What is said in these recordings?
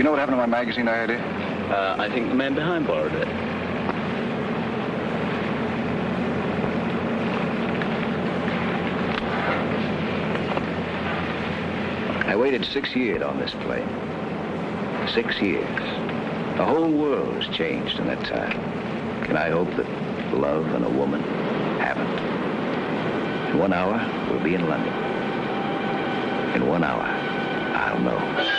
know what happened to my magazine I had here? I think the man behind borrowed it. I waited 6 years on this plane. 6 years. The whole world has changed in that time. Can I hope that love and a woman haven't? In 1 hour, we'll be in London. In 1 hour, I'll know.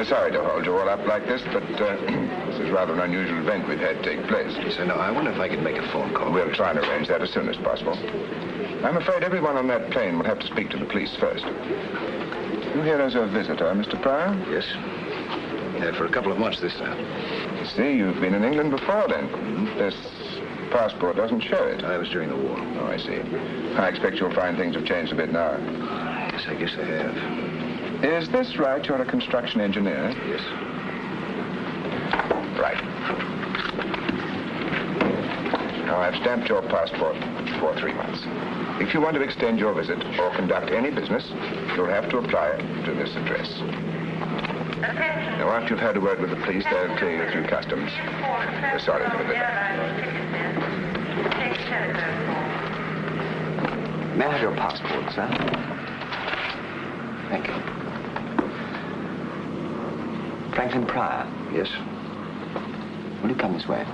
Sorry to hold you all up like this, but this is rather an unusual event we've had take place. So, no, I wonder if I could make a phone call. We'll try and arrange that as soon as possible. I'm afraid everyone on that plane will have to speak to the police first. You here as a visitor, Mr. Pryor? Yes. For a couple of months this time. See, you've been in England before, then. This passport doesn't show it. I was during the war. Oh, I see. I expect you'll find things have changed a bit now. Yes, I guess they have. Is this right? You're a construction engineer? Yes. Right. Now, I've stamped your passport for 3 months. If you want to extend your visit or conduct any business, you'll have to apply to this address. Now, after you've had a word with the police, they'll clear you through customs. We're sorry for the delay. May I have your passport, sir? Thank you. Franklin Pryor? Yes. Will you come this way?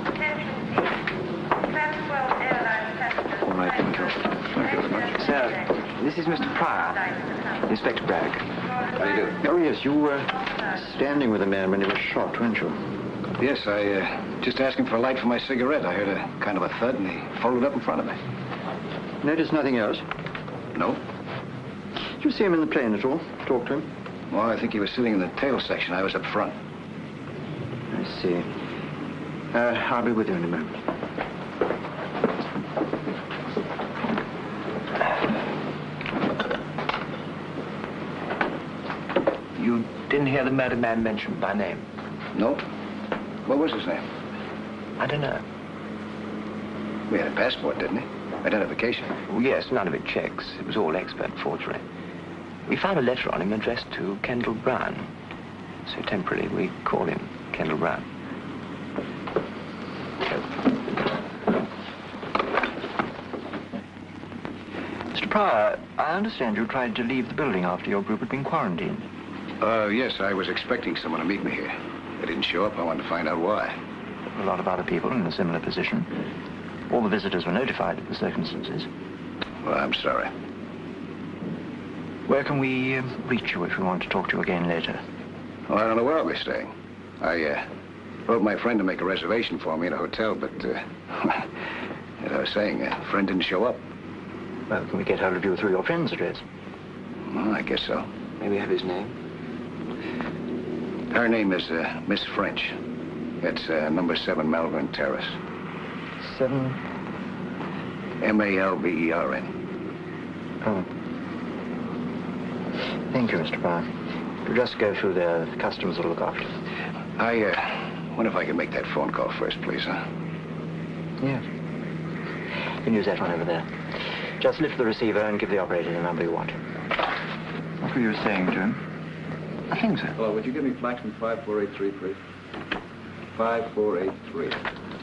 All right, thank you. Thank you very much. Sir, this is Mr. Pryor, Inspector Bragg. How do you do? Oh, yes, you were standing with a man when he was shot, weren't you? Yes, I just asked him for a light for my cigarette. I heard a kind of a thud, and he folded up in front of me. Noticed nothing else? No. Did you see him in the plane at all? Talk to him? Well, I think he was sitting in the tail section. I was up front. I see. I'll be with you in a moment. You didn't hear the murdered man mentioned by name? No. What was his name? I don't know. We had a passport, didn't he? Identification. Well, yes, none of it checks. It was all expert forgery. We found a letter on him addressed to Kendall Brown. So temporarily, we call him Kendall Brown. Mr. Pryor, I understand you tried to leave the building after your group had been quarantined. Yes, I was expecting someone to meet me here. They didn't show up. I wanted to find out why. A lot of other people in a similar position. All the visitors were notified of the circumstances. Well, I'm sorry. Where can we reach you if we want to talk to you again later? Well, I don't know where I'll be staying. I wrote my friend to make a reservation for me in a hotel, but, as I was saying, a friend didn't show up. Well, can we get hold of you through your friend's address? Well, I guess so. May we have his name? Her name is Miss French. It's number 7 Malvern Terrace. 7? Malvern. Oh. Thank you, Mr. Brown. You'll just go through there. The customs will look after you. I wonder if I can make that phone call first, please, huh? Yeah. You can use that one over there. Just lift the receiver and give the operator the number you want. What were you saying to him? Nothing, sir. Hello, would you give me Flaxman 5483, please? 5483.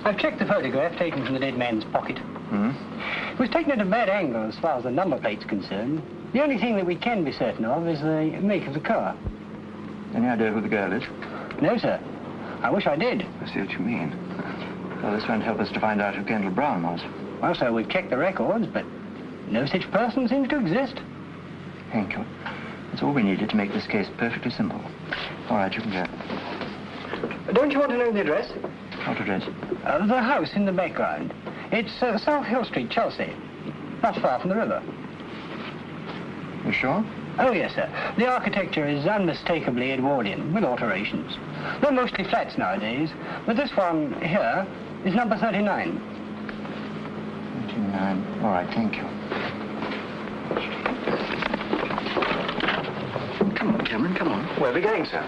I've checked the photograph taken from the dead man's pocket. It was taken at a bad angle as far as the number plate's concerned. The only thing that we can be certain of is the make of the car. Any idea who the girl is? No, sir. I wish I did. I see what you mean. Well, this won't help us to find out who Kendall Brown was. Well, sir, we've checked the records, but no such person seems to exist. Thank you. That's all we needed to make this case perfectly simple. All right, you can go. Don't you want to know the address? What address? The house in the background. It's South Hill Street, Chelsea. Not far from the river. You sure? Oh, yes, sir. The architecture is unmistakably Edwardian, with alterations. They're mostly flats nowadays, but this one here is number 39. 39. All right, thank you. Come on, Cameron, come on. Where are we going, sir?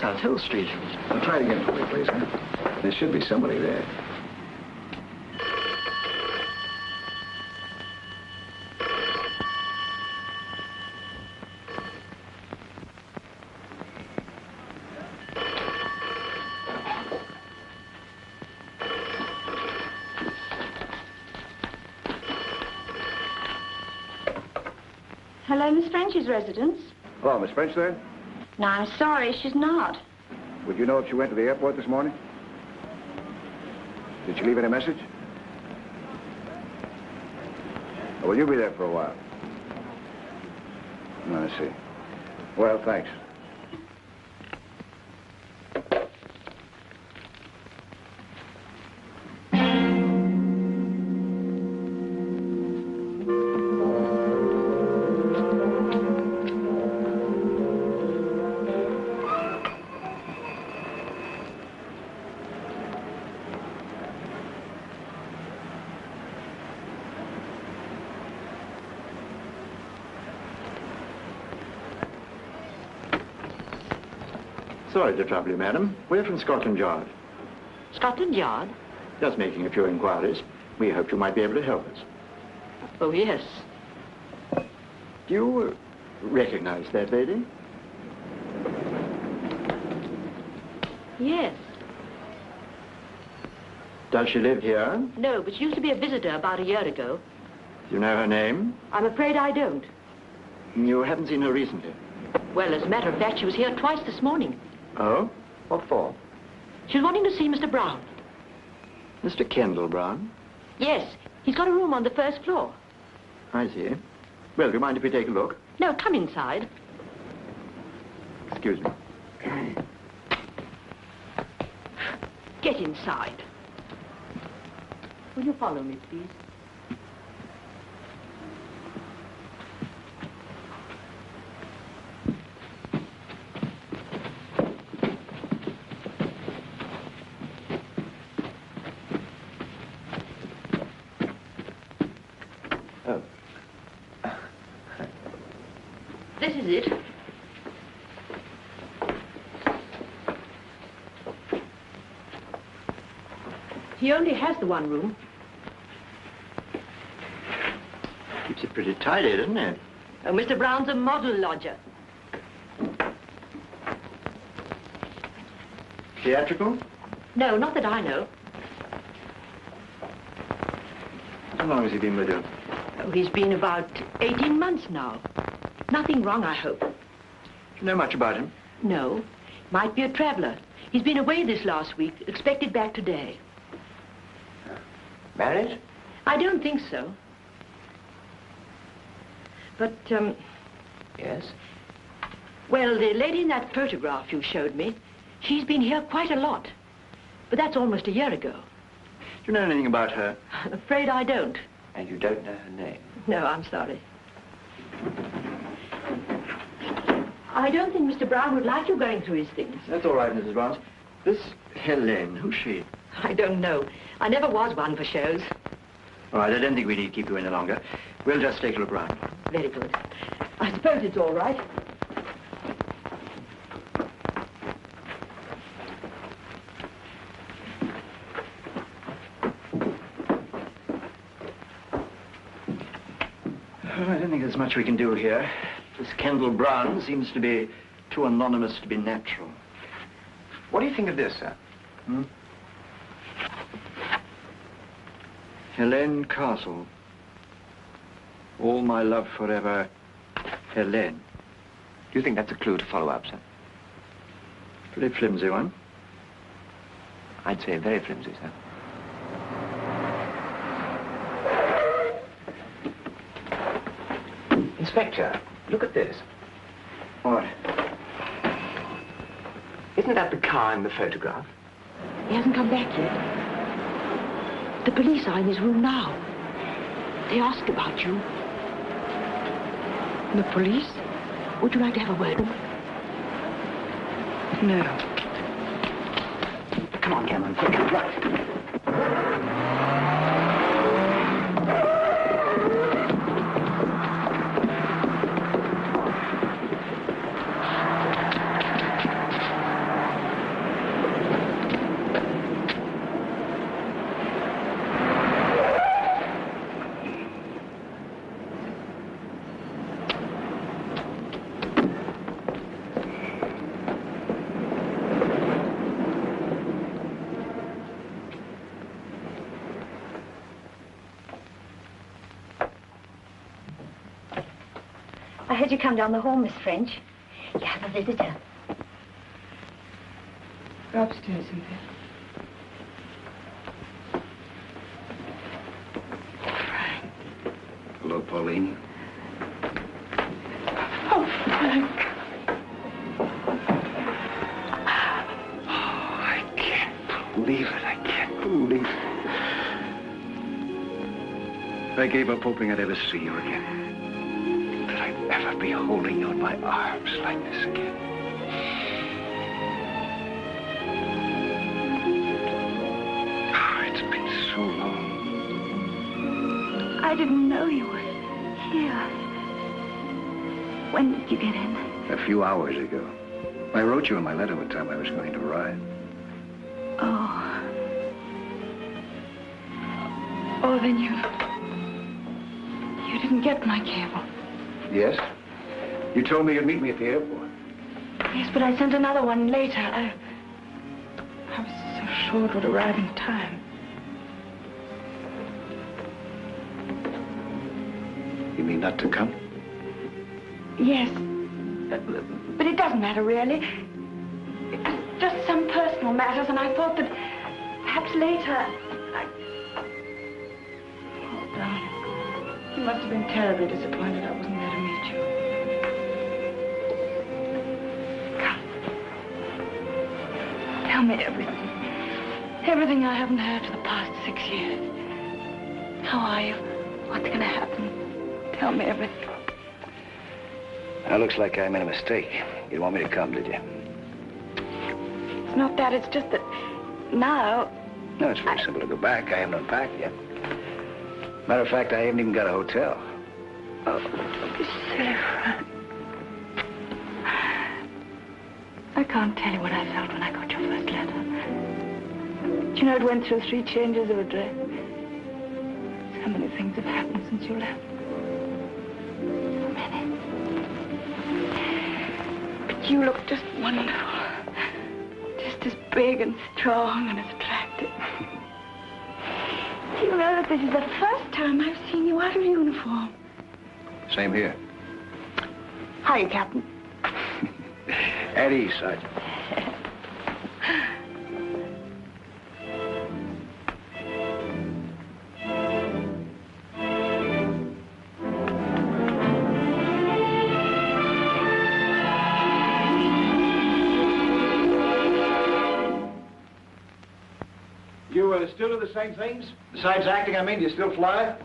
South Hill Street. Well, try it again for me, please, huh? There should be somebody there. Hello, Miss French's residence. Hello, Miss French there? No, I'm sorry, she's not. Would you know if she went to the airport this morning? Did she leave any message? Or will you be there for a while? No, I see. Well, thanks. Sorry to trouble you, madam. We're from Scotland Yard. Scotland Yard? Just making a few inquiries. We hoped you might be able to help us. Oh, yes. Do you recognize that lady? Yes. Does she live here? No, but she used to be a visitor about a year ago. Do you know her name? I'm afraid I don't. You haven't seen her recently. Well, as a matter of fact, she was here twice this morning. Oh? What for? She was wanting to see Mr. Brown. Mr. Kendall Brown? Yes, he's got a room on the first floor. I see. Well, do you mind if we take a look? No, come inside. Excuse me. Get inside. Will you follow me, please? This is it. He only has the one room. Keeps it pretty tidy, doesn't it? Oh, Mr. Brown's a model lodger. Theatrical? No, not that I know. How long has he been with you? Oh, he's been about 18 months now. Nothing wrong, I hope. Do you know much about him? No. Might be a traveler. He's been away this last week, expected back today. Married? I don't think so. But, Yes. well, the lady in that photograph you showed me, she's been here quite a lot. But that's almost a year ago. Do you know anything about her? I'm afraid I don't. And you don't know her name? No, I'm sorry. I don't think Mr. Brown would like you going through his things. That's all right, Mrs. Barnes. This Helene, who's she? I don't know. I never was one for shows. All right, I don't think we need to keep you any longer. We'll just take a look round. Very good. I suppose it's all right. Well, I don't think there's much we can do here. This Kendall Brown seems to be too anonymous to be natural. What do you think of this, sir? Helene Castle. All my love forever, Helene. Do you think that's a clue to follow up, sir? Pretty flimsy one. I'd say very flimsy, sir. Inspector, look at this. What? Isn't that the car in the photograph? He hasn't come back yet. The police are in his room now. They ask about you. The police? Would you like to have a word? No. Come on, Cameron, quick, right. I heard you come down the hall, Miss French. You have a visitor. Go upstairs, Cynthia. Hello, Pauline. Oh, Frank. Oh, I can't believe it. I can't believe it. I gave up hoping I'd ever see you again. That I'd ever be holding you in my arms like this again. Oh, it's been so long. I didn't know you were here. When did you get in? A few hours ago. I wrote you in my letter what time I was going to arrive. Oh. Oh, then you didn't get my cable. Yes? You told me you'd meet me at the airport. Yes, but I sent another one later. I was so sure it would arrive in time. You mean not to come? Yes. But it doesn't matter, really. It was just some personal matters, and I thought that perhaps later Oh, darling. You must have been terribly disappointed I wasn't there to meet you. Come. Tell me everything. Everything I haven't heard for the past 6 years. How are you? What's going to happen? Tell me everything. Now, looks like I made a mistake. You didn't want me to come, did you? It's not that. It's just that now... No, it's very simple to go back. I haven't unpacked yet. Matter of fact, I haven't even got a hotel. Oh, don't be silly, Frank. I can't tell you what I felt when I got your first letter. Do you know it went through 3 changes of address? So many things have happened since you left. So many. But you look just wonderful. Just as big and strong and as attractive. Do you know that this is the first time I've seen you out of uniform? Same here. Hiya, Captain. At ease, Sergeant. You still do the same things? Besides acting, I mean, do you still fly?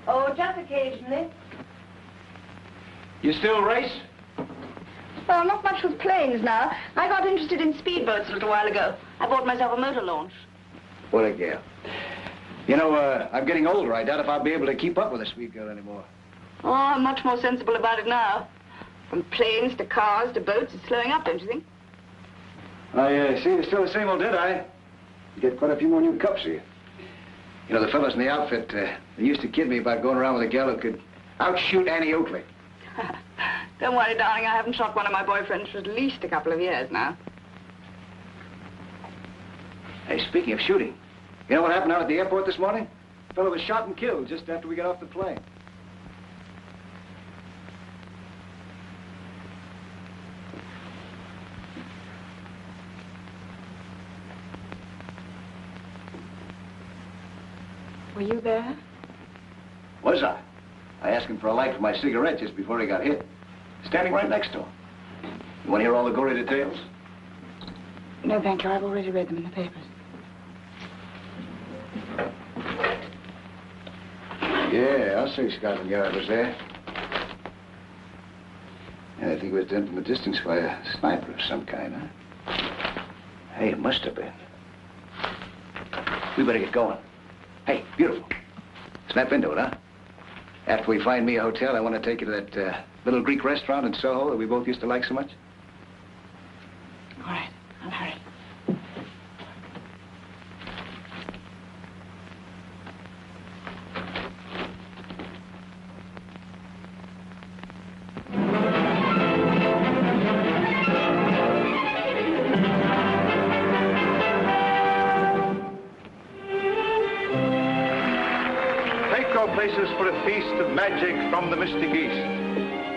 Oh, just occasionally. You still race? Well, not much with planes now. I got interested in speedboats a little while ago. I bought myself a motor launch. What a gal. You know, I'm getting older. I doubt if I'll be able to keep up with a sweet girl anymore. Oh, I'm much more sensible about it now. From planes to cars to boats, it's slowing up, don't you think? I see you're still the same old Deadeye. You get quite a few more new cups here. You know, the fellows in the outfit, they used to kid me about going around with a gal who could outshoot Annie Oakley. Don't worry, darling. I haven't shot one of my boyfriends for at least a couple of years now. Hey, speaking of shooting, you know what happened out at the airport this morning? A fellow was shot and killed just after we got off the plane. Were you there? Was I? I asked him for a light for my cigarette just before he got hit. Standing right next to him. You want to hear all the gory details? No, thank you. I've already read them in the papers. Yeah, I'll say Scotland Yard was there. And I think it was done from a distance by a sniper of some kind, huh? Hey, it must have been. We better get going. Hey, beautiful. Snap into it, huh? After we find me a hotel, I want to take you to that little Greek restaurant in Soho that we both used to like so much. All right, I'll hurry. Places for a feast of magic from the mystic East.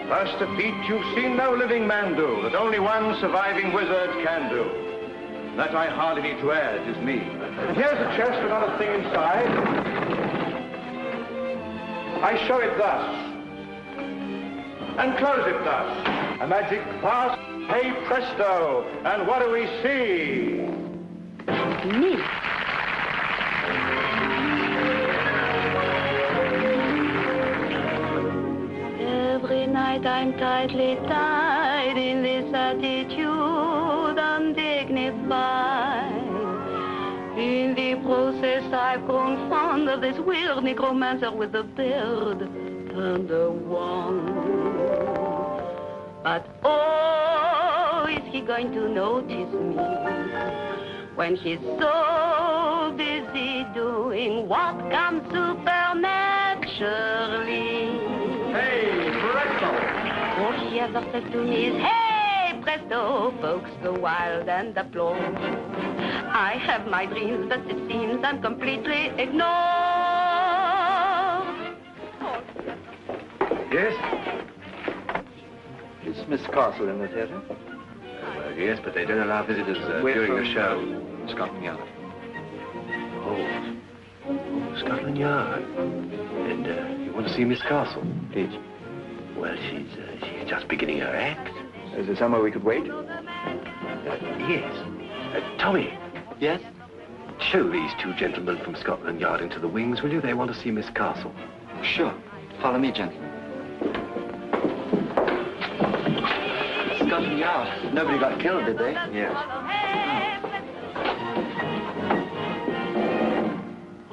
First a feat you've seen no living man do, that only one surviving wizard can do. That I hardly need to add is me. And here's a chest with another thing inside. I show it thus, and close it thus. A magic pass, hey presto, and what do we see? Me. Every night I'm tightly tied in this attitude, undignified. In the process I've grown fond of this weird necromancer with the beard and the wand. But oh, is he going to notice me when he's so busy doing what comes supernaturally? Hey, presto! All he ever says to me is, hey, presto! Folks go wild and applaud. I have my dreams, but it seems I'm completely ignored. Yes? Is Miss Castle in the theatre? Well, yes, but they don't allow visitors during the show. Scotland Yard. Oh, Scotland Yard. And you want to see Miss Castle? Please. Well, she's just beginning her act. Is there somewhere we could wait? Yes. Tommy. Yes? Show these two gentlemen from Scotland Yard into the wings, will you? They want to see Miss Castle. Sure. Follow me, gentlemen. Scotland Yard. Nobody got killed, did they? Yes.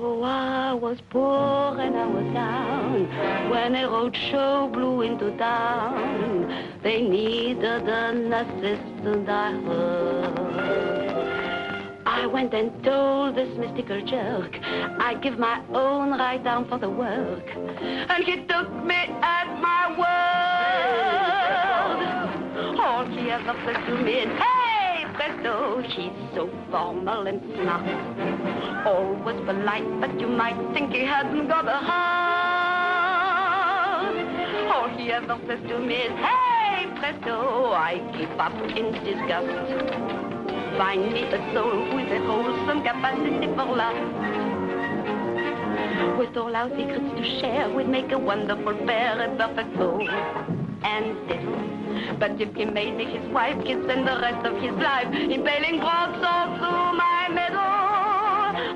Oh, I was poor and I was down when a road show blew into town. They needed an assistant, I heard. I went and told this mystical jerk I'd give my own right arm for the work. And he took me at my word. All he ever said to me is, hey, presto, she's so formal and smart. Always polite, but you might think he hadn't got a heart. All he ever says to me is, hey, presto, I keep up in disgust. Find me a soul with a wholesome capacity for love. With all our secrets to share, we'd make a wonderful pair, a perfect soul and fiddle. But if he made me his wife, he'd spend the rest of his life impaling broadswords through my middle.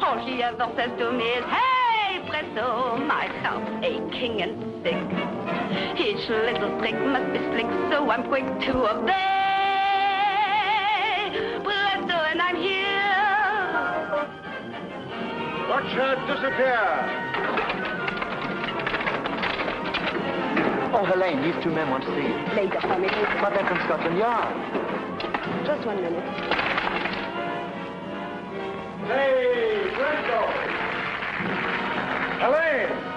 All she ever says to me is, hey, presto, my heart's aching and sick. Each little trick must be slick, so I'm quick to obey. Watch her disappear. Oh, Helene, these two men want to see you. Later, for me. But they're from Scotland Yard. Just 1 minute. Hey, Brento! Helene!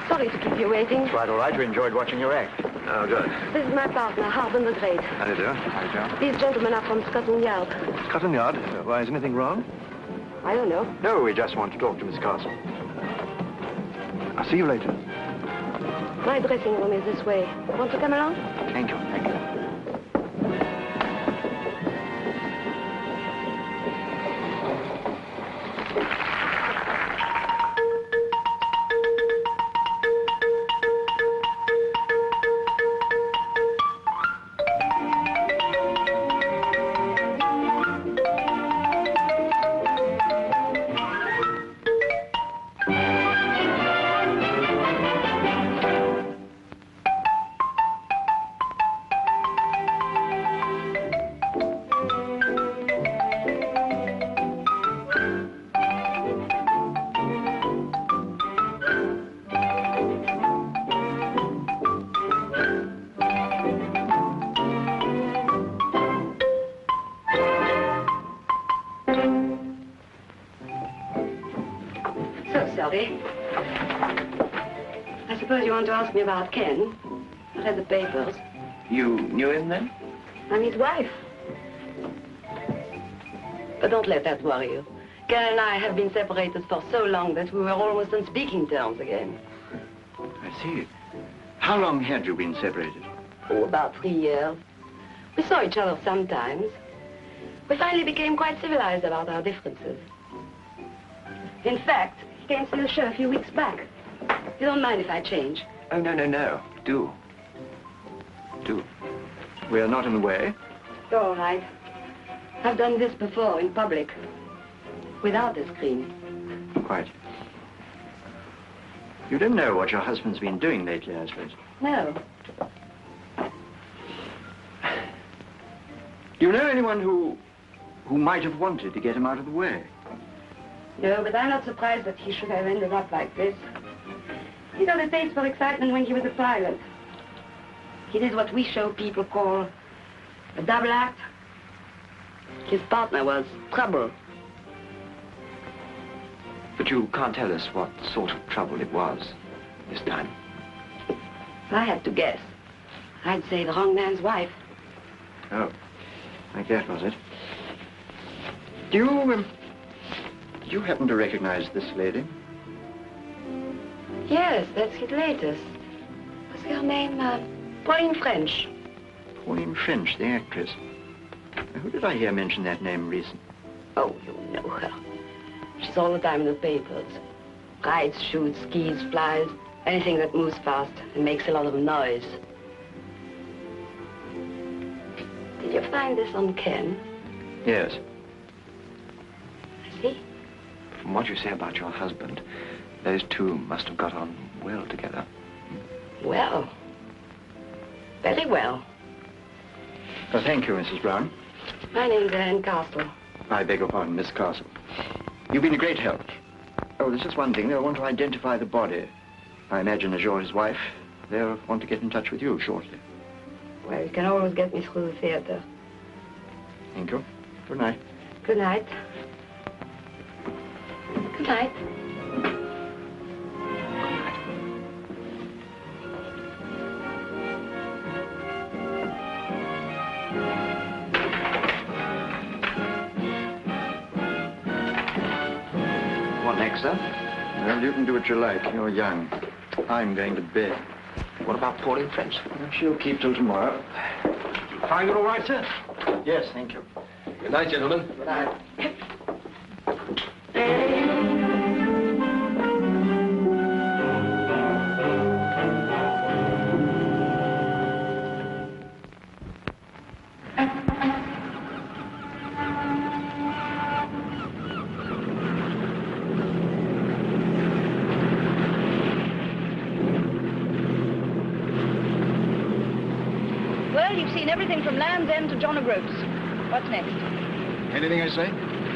Sorry to keep you waiting. It's quite all right. We enjoyed watching your act. Oh, good. This is my partner, Harbin the Great. How do you do? How do you do? These gentlemen are from Scotland Yard. Scotland Yard? Why, is anything wrong? I don't know. No, we just want to talk to Miss Castle. I'll see you later. My dressing room is this way. Want to come along? Thank you. Thank you. I suppose you want to ask me about Ken. I read the papers. You knew him then? I'm his wife. But don't let that worry you. Ken and I have been separated for so long that we were almost on speaking terms again. I see. How long had you been separated? Oh, about 3 years. We saw each other sometimes. We finally became quite civilized about our differences. In fact, he came to the show a few weeks back. You don't mind if I change? Oh, no, no, no. Do. Do. We are not in the way. All right. I've done this before in public. Without the screen. Quite. You don't know what your husband's been doing lately, I suppose. No. Do you know anyone who might have wanted to get him out of the way? No, but I'm not surprised that he should have ended up like this. He got a taste for excitement when he was a pilot. He did what we show people call a double act. His partner was trouble. But you can't tell us what sort of trouble it was this time. If I had to guess, I'd say the wrong man's wife. Oh, like that was it. Do you happen to recognize this lady? Yes, that's his latest. What's her name? Pauline French. Pauline French, the actress. Who did I hear mention that name recently? Oh, you know her. She's all the time in the papers. Rides, shoots, skis, flies, anything that moves fast and makes a lot of noise. Did you find this on Ken? Yes. I see. From what you say about your husband, those two must have got on well together. Well. Very well. Well, thank you, Mrs. Brown. My name's Anne Castle. I beg your pardon, Miss Castle. You've been a great help. Oh, there's just one thing. They'll want to identify the body. I imagine as you're his wife, they'll want to get in touch with you shortly. Well, you can always get me through the theater. Thank you. Good night. Good night. Good night. What next, sir? Well, you can do what you like. You're young. I'm going to bed. What about Pauline French? Well, she'll keep till tomorrow. Find it all right, sir? Yes, thank you. Good night, gentlemen. Good night. seen everything from Land's End to John O'Groats. What's next? Anything I say?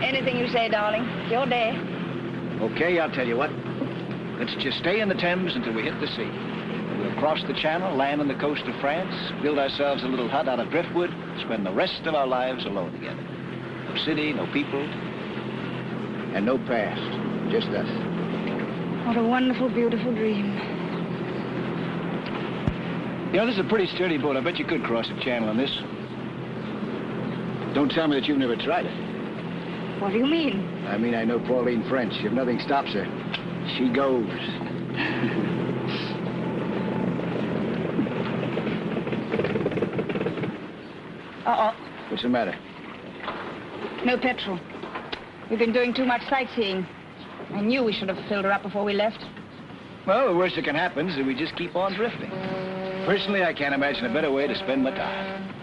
Anything you say, darling. It's your day. Okay, I'll tell you what. Let's just stay in the Thames until we hit the sea. We'll cross the channel, land on the coast of France, build ourselves a little hut out of driftwood, spend the rest of our lives alone together. No city, no people, and no past. Just us. What a wonderful, beautiful dream. You know, this is a pretty sturdy boat. I bet you could cross the channel on this. Don't tell me that you've never tried it. What do you mean? I mean, I know Pauline French. If nothing stops her, she goes. Uh-oh. What's the matter? No petrol. We've been doing too much sightseeing. I knew we should have filled her up before we left. Well, the worst that can happen is that we just keep on drifting. Personally, I can't imagine a better way to spend my time.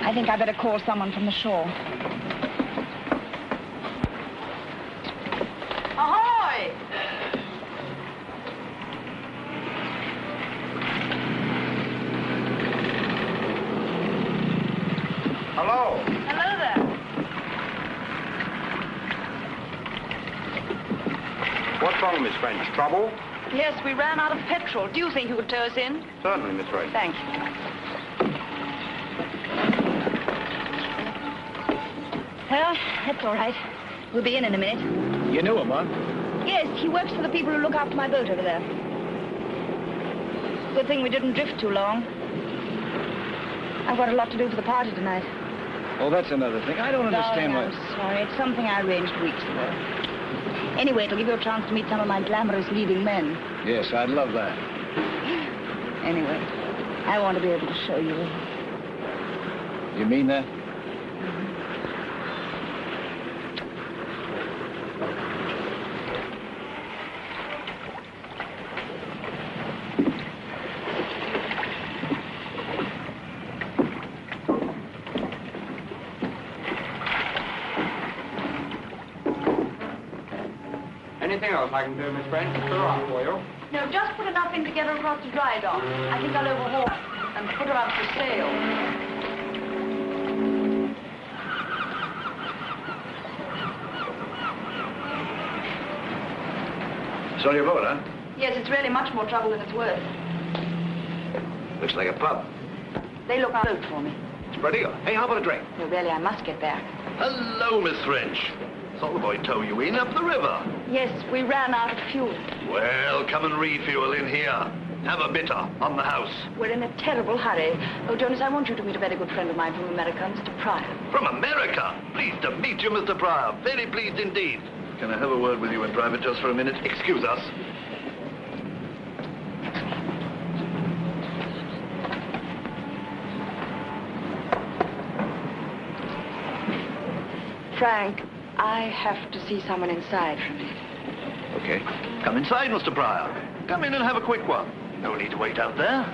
I think I better call someone from the shore. Ahoy! Hello. Hello there. What's wrong, Miss French? Trouble? Yes, we ran out of petrol. Do you think you could tow us in? Certainly, Miss French. Thanks. Well, that's all right. We'll be in a minute. You knew him, huh? Yes, he works for the people who look after my boat over there. Good thing we didn't drift too long. I've got a lot to do for the party tonight. Oh, that's another thing. I don't understand Darling, why... I'm sorry. It's something I arranged weeks ago. Anyway, it'll give you a chance to meet some of my glamorous leading men. Yes, I'd love that. Anyway, I want to be able to show you. You mean that? Anything else I can do, Miss French? Fill her up for you. No, just put enough in to get her across the dry dock. I think I'll overhaul and put her up for sale. It's on your boat, huh? Yes, it's really much more trouble than it's worth. Looks like a pub. They look out for me. Spread eagle. Hey, how about a drink? No, really, I must get back. Hello, Miss French. Saw the boy tow you in up the river. Yes, we ran out of fuel. Well, come and refuel in here. Have a bitter on the house. We're in a terrible hurry. Oh, Jonas, I want you to meet a very good friend of mine from America, Mr. Pryor. From America? Pleased to meet you, Mr. Pryor. Very pleased indeed. Can I have a word with you in private just for a minute? Excuse us. Frank, I have to see someone inside for a minute. Okay. Come inside, Mr. Pryor. Come in and have a quick one. No need to wait out there.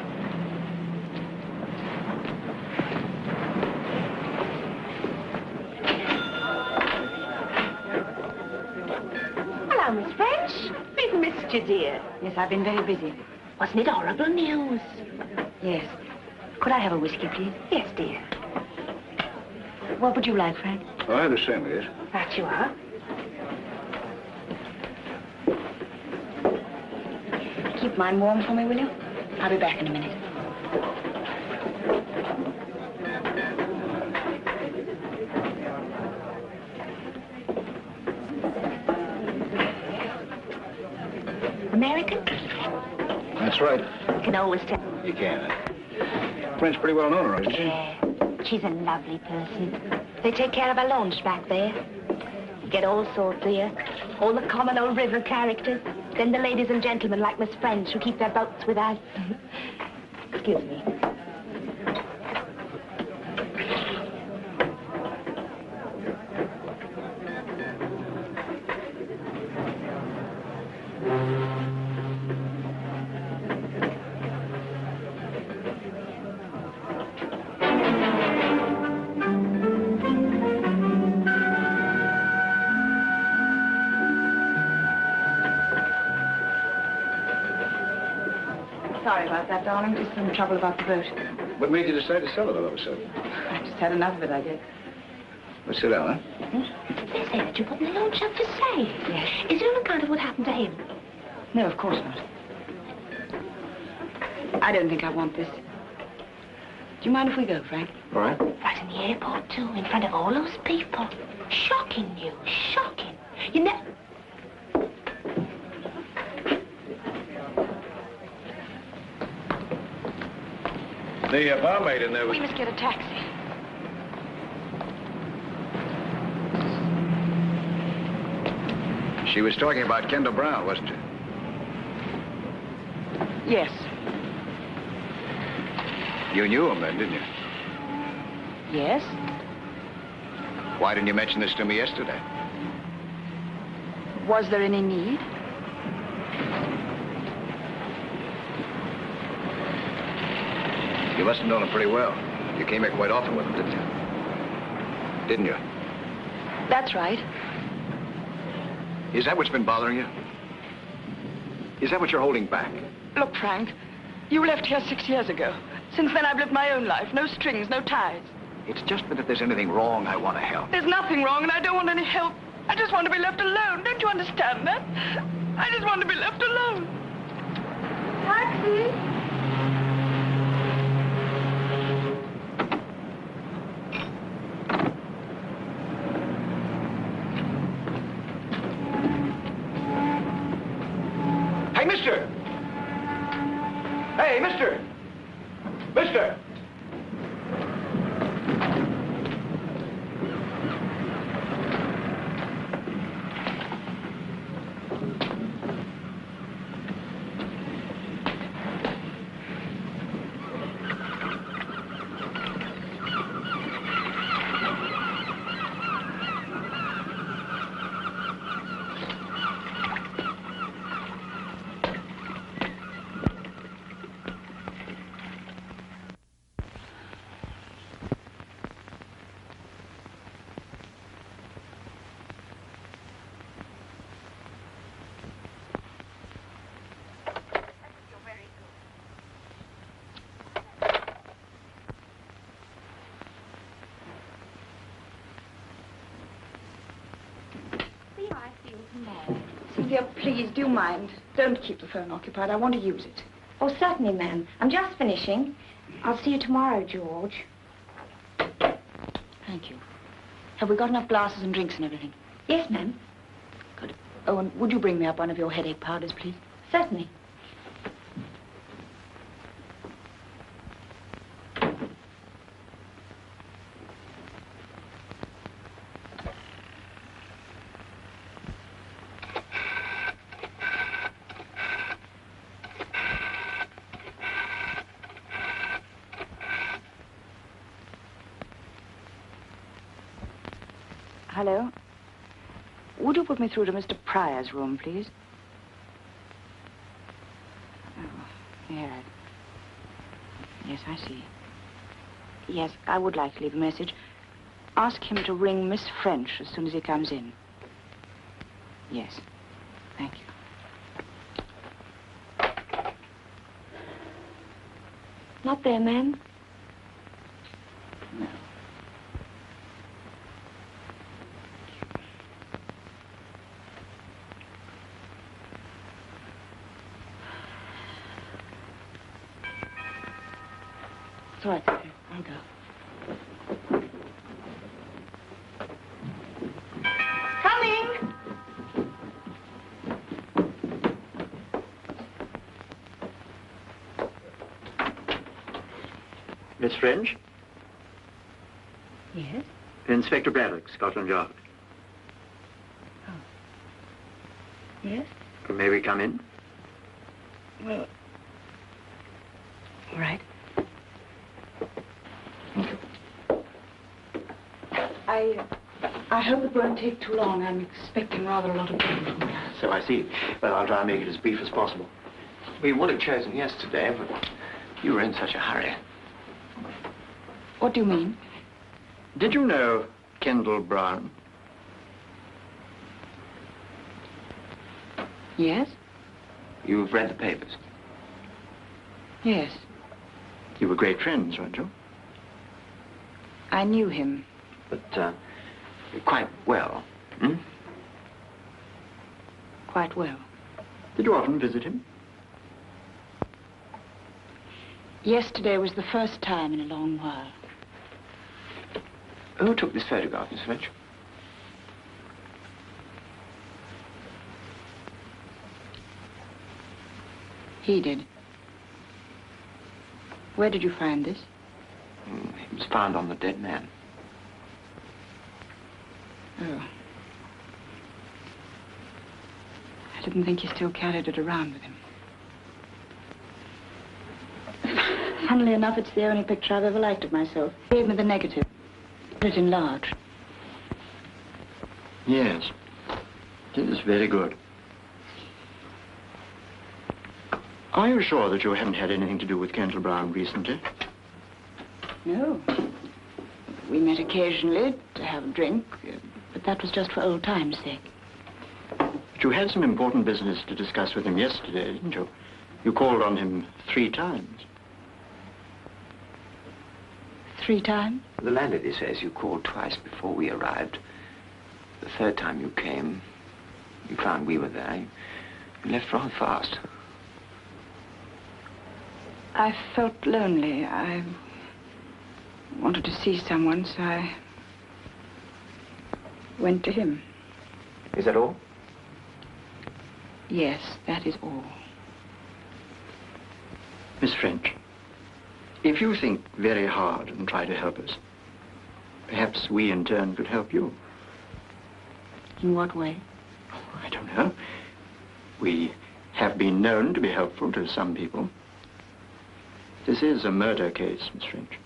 Hello, Miss French. We've missed you, dear. Yes, I've been very busy. Wasn't it horrible news? Yes. Could I have a whiskey, please? Yes, dear. What would you like, Frank? Oh, I have the same, yes. That you are. Keep mine warm for me, will you? I'll be back in a minute. American? That's right. Can always tell. You can. French pretty well known her, isn't she? Yeah. She's a lovely person. They take care of our launch back there. You get all sorts here. All the common old river characters. Then the ladies and gentlemen like Miss French who keep their boats with us. Excuse me. Sorry about that, darling. Just some trouble about the boat. What made you decide to sell it all of a sudden? I just had enough of it, I guess. Well, sit down, huh? They say that you put in the launch up for sale. Yes. Is there an account of what happened to him? No, of course not. I don't think I want this. Do you mind if we go, Frank? All right. Right in the airport, too, in front of all those people. Shocking news, shocking. You never... The barmaid in there was... We must get a taxi. She was talking about Kendall Brown, wasn't she? Yes. You knew him then, didn't you? Yes? Why didn't you mention this to me yesterday? Was there any need? You must have known him pretty well. You came here quite often with him, didn't you? Didn't you? That's right. Is that what's been bothering you? Is that what you're holding back? Look, Frank, you left here 6 years ago. Since then, I've lived my own life. No strings, no ties. It's just that if there's anything wrong, I want to help. There's nothing wrong, and I don't want any help. I just want to be left alone. Don't you understand that? I just want to be left alone. Taxi! Hey, mister! Hey, mister! Mister! Cynthia, please, do you mind? Don't keep the phone occupied. I want to use it. Oh, certainly, ma'am. I'm just finishing. I'll see you tomorrow, George. Thank you. Have we got enough glasses and drinks and everything? Yes, ma'am. Good. Oh, and would you bring me up one of your headache powders, please? Certainly. Hello? Would you put me through to Mr. Pryor's room, please? Oh, yeah. Yes, I see. Yes, I would like to leave a message. Ask him to ring Miss French as soon as he comes in. Yes. Thank you. Not there, ma'am. No. It's all right, Cynthia. I'll go. Coming! Miss French? Yes? Inspector Braddock, Scotland Yard. Oh. Yes? May we come in? Well... All right. I hope it won't take too long. I'm expecting rather a lot of people from here. So I see. Well, I'll try and make it as brief as possible. We would have chosen yesterday, but you were in such a hurry. What do you mean? Did you know Kendall Brown? Yes? You've read the papers. Yes. You were great friends, weren't you? I knew him. But, quite well. Hmm? Quite well. Did you often visit him? Yesterday was the first time in a long while. Who took this photograph, Miss French? He did. Where did you find this? It was found on the dead man. Oh. I didn't think he still carried it around with him. Funnily enough, it's the only picture I've ever liked of myself. He gave me the negative. Put it in large. Yes. It is very good. Are you sure that you haven't had anything to do with Kendall Brown recently? No. We met occasionally to have a drink, but that was just for old times' sake. But you had some important business to discuss with him yesterday, didn't you? You called on him 3 times. 3 times? The landlady says you called twice before we arrived. The 3rd time you came, you found we were there. You left rather fast. I felt lonely. I wanted to see someone, so I went to him. Is that all? Yes, that is all. Miss French, if you think very hard and try to help us, perhaps we in turn could help you. In what way? Oh, I don't know. We have been known to be helpful to some people. This is a murder case, Miss French.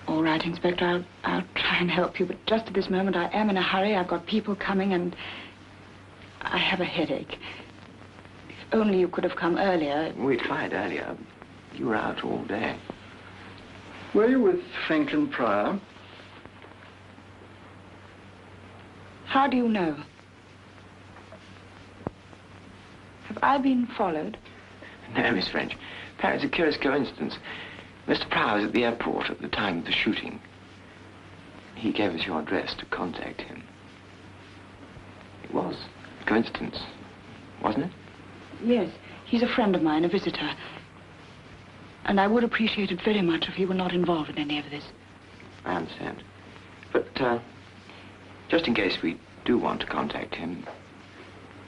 All right, Inspector, I'll try and help you, but just at this moment I am in a hurry. I've got people coming and I have a headache. If only you could have come earlier. We tried earlier. You were out all day. Were you with Franklin Pryor? How do you know? Have I been followed? No, Miss French. Perhaps it's a curious coincidence. Mr. Pryor was at the airport at the time of the shooting. He gave us your address to contact him. It was a coincidence, wasn't it? Yes. He's a friend of mine, a visitor. And I would appreciate it very much if he were not involved in any of this. I understand. But, just in case we do want to contact him,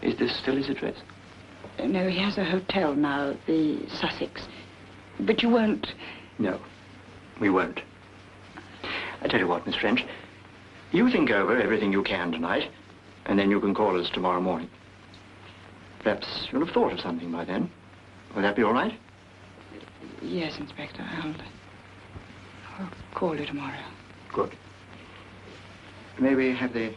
is this still his address? No, he has a hotel now, the Sussex. But you won't... No, we won't. I tell you what, Miss French, you think over everything you can tonight, and then you can call us tomorrow morning. Perhaps you'll have thought of something by then. Will that be all right? Yes, Inspector. I'll call you tomorrow. Good. May we have the...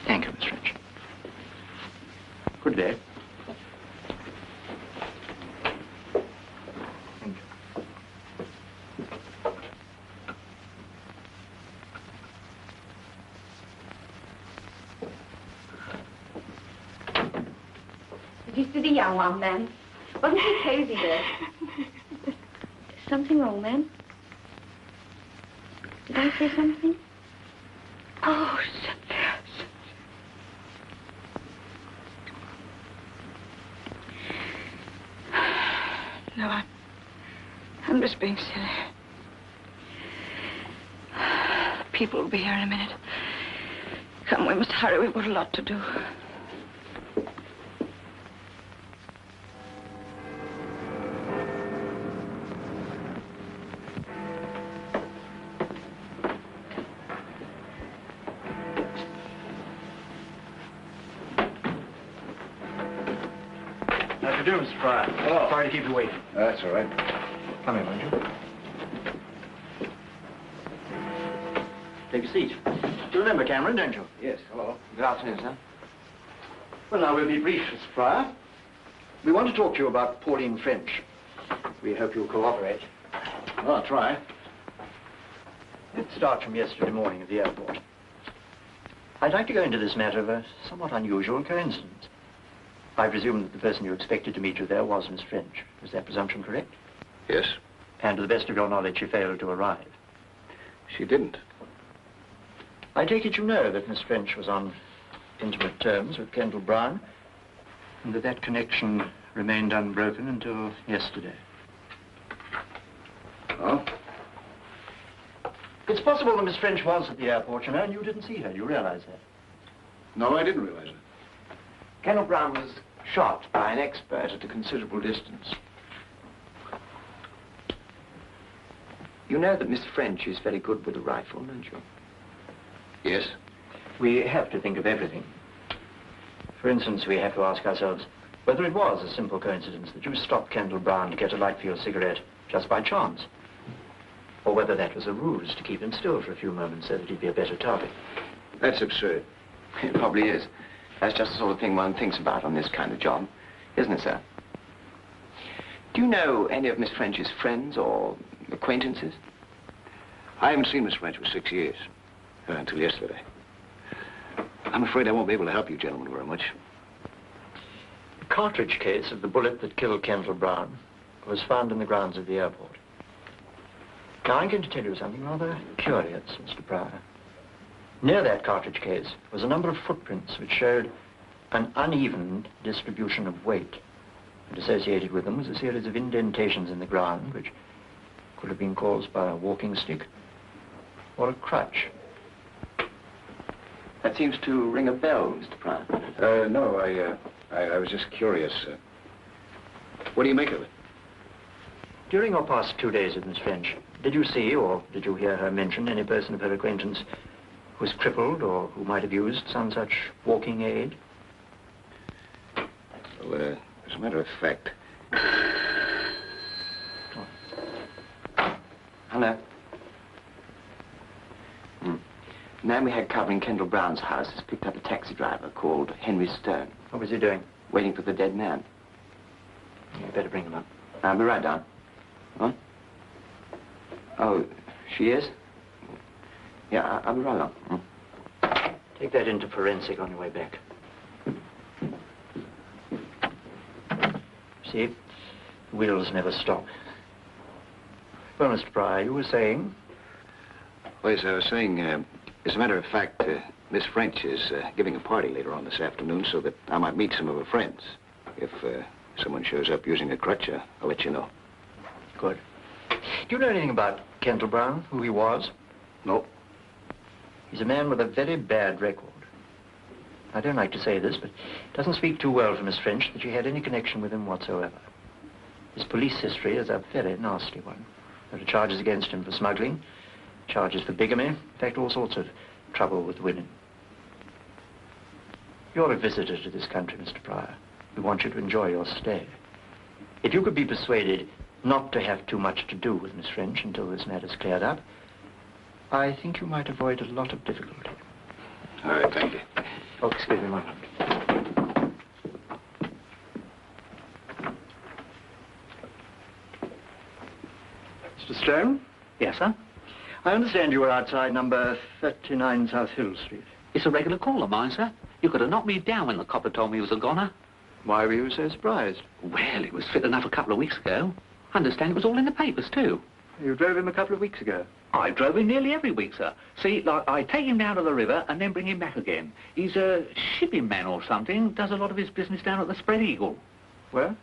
Thank you, Miss French. Good day. Thank you. Did you see the young one, then? Wasn't he crazy there? Something wrong, then? Did I say something? Oh, No, I'm just being silly. People will be here in a minute. Come, we must hurry. We've got a lot to do. How do you do, Mr. Pryor? Oh, sorry to keep you waiting. That's all right. Come in, won't you? Take a seat. You remember Cameron, don't you? Yes, hello. Good afternoon, sir. Well, now we'll be brief, Mr. Pryor. We want to talk to you about Pauline French. We hope you'll cooperate. Well, I'll try. Let's start from yesterday morning at the airport. I'd like to go into this matter of a somewhat unusual coincidence. I presume that the person you expected to meet you there was Miss French. Is that presumption correct? Yes. And to the best of your knowledge, she failed to arrive. She didn't. I take it you know that Miss French was on intimate terms with Kendall Brown, and that that connection remained unbroken until yesterday. Oh? It's possible that Miss French was at the airport, you know, and you didn't see her. You realize that? No, I didn't realize it. Kendall Brown was shot by an expert at a considerable distance. You know that Miss French is very good with a rifle, don't you? Yes. We have to think of everything. For instance, we have to ask ourselves whether it was a simple coincidence that you stopped Kendall Brown to get a light for your cigarette just by chance, or whether that was a ruse to keep him still for a few moments so that he'd be a better target. That's absurd. It probably is. That's just the sort of thing one thinks about on this kind of job, isn't it, sir? Do you know any of Miss French's friends or acquaintances? I haven't seen Miss French for 6 years, until yesterday. I'm afraid I won't be able to help you gentlemen very much. The cartridge case of the bullet that killed Kendall Brown was found in the grounds of the airport. Now, I'm going to tell you something rather curious, Mr. Pryor. Near that cartridge case was a number of footprints which showed an uneven distribution of weight. And associated with them was a series of indentations in the ground which could have been caused by a walking stick or a crutch. That seems to ring a bell, Mr. Pryor. No, I was just curious. What do you make of it? During your past 2 days with Miss French, did you see or did you hear her mention any person of her acquaintance who was crippled or who might have used some such walking aid? Well, as a matter of fact... Hello. The man we had covering Kendall Brown's house has picked up a taxi driver called Henry Stone. What was he doing? Waiting for the dead man. You better bring him up. I'll be right down. Huh? Oh, she is? Yeah, I'll be right along. Take that into forensic on your way back. See? Wheels never stop. Well, Mr. Pryor, you were saying? Well, as I was saying, as a matter of fact, Miss French is giving a party later on this afternoon so that I might meet some of her friends. If someone shows up using a crutch, I'll let you know. Good. Do you know anything about Kendall Brown, who he was? No. He's a man with a very bad record. I don't like to say this, but it doesn't speak too well for Miss French that she had any connection with him whatsoever. His police history is a very nasty one. There are charges against him for smuggling, charges for bigamy, in fact, all sorts of trouble with women. You're a visitor to this country, Mr. Pryor. We want you to enjoy your stay. If you could be persuaded not to have too much to do with Miss French until this matter's cleared up, I think you might avoid a lot of difficulty. All right, thank you. Oh, excuse me one moment. Mr. Stone? Yes, sir? I understand you were outside number 39 South Hill Street. It's a regular call of mine, sir. You could have knocked me down when the copper told me he was a goner. Why were you so surprised? Well, it was fit enough a couple of weeks ago. I understand it was all in the papers, too. You drove him a couple of weeks ago? I drove him nearly every week, sir. See, like, I take him down to the river and then bring him back again. He's a shipping man or something, does a lot of his business down at the Spread Eagle. Where?